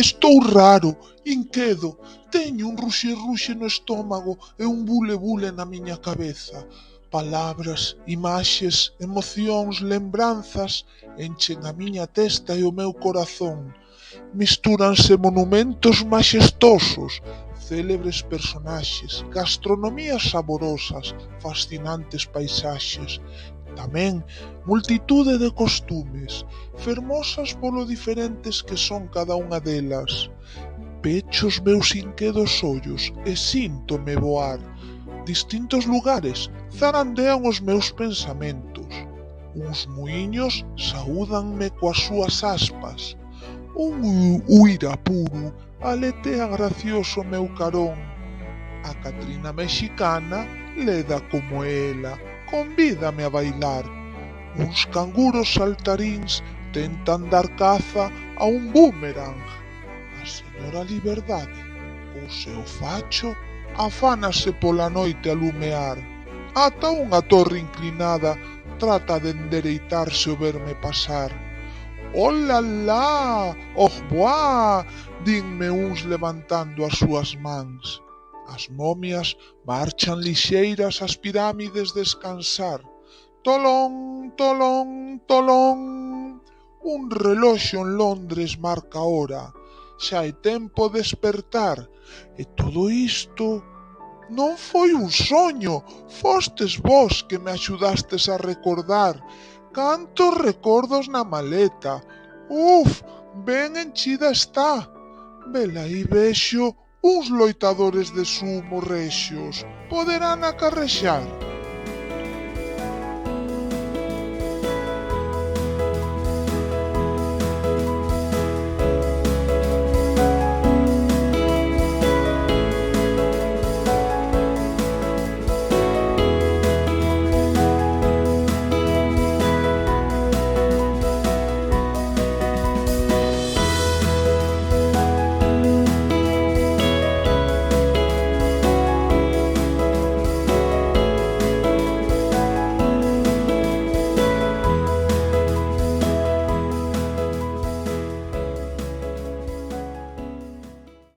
Estou raro, inquedo, teño un ruxe no estómago e un bule na miña cabeza. Palabras, imaxes, emocións, lembranzas enchen a miña testa e o meu corazón. Mistúranse monumentos maxestosos, célebres personaxes, gastronomías saborosas, fascinantes paisaxes. Tamén multitude de costumes, fermosas polo diferentes que son cada unha delas. Pecho os meus inquedos ollos e síntome voar. Distintos lugares zarandean os meus pensamentos. Uns muíños saúdanme coas súas aspas. Un uira puro aletea gracioso meu carón. A Catrina mexicana, leda como ela, convídame a bailar. Uns canguros saltaríns tentan dar caza a un búmerang. A señora Liberdade, co seu facho, afánase pola noite a lumear. Ata unha torre inclinada trata de endereitarse ao verme pasar. Ola lá, oh boá, dinme uns levantando as súas mans. As momias marchan lixeiras ás pirámides descansar. Tolón, tolón, tolón. Un reloxo en Londres marca a hora. Xa é tempo de despertar. E todo isto non foi un soño. Fostes vós que me axudastes a recordar. Cantos recordos na maleta. Uf, ben enchida está. Velaí vexo uns loitadores de sumo rexios. Poderán acarrexar?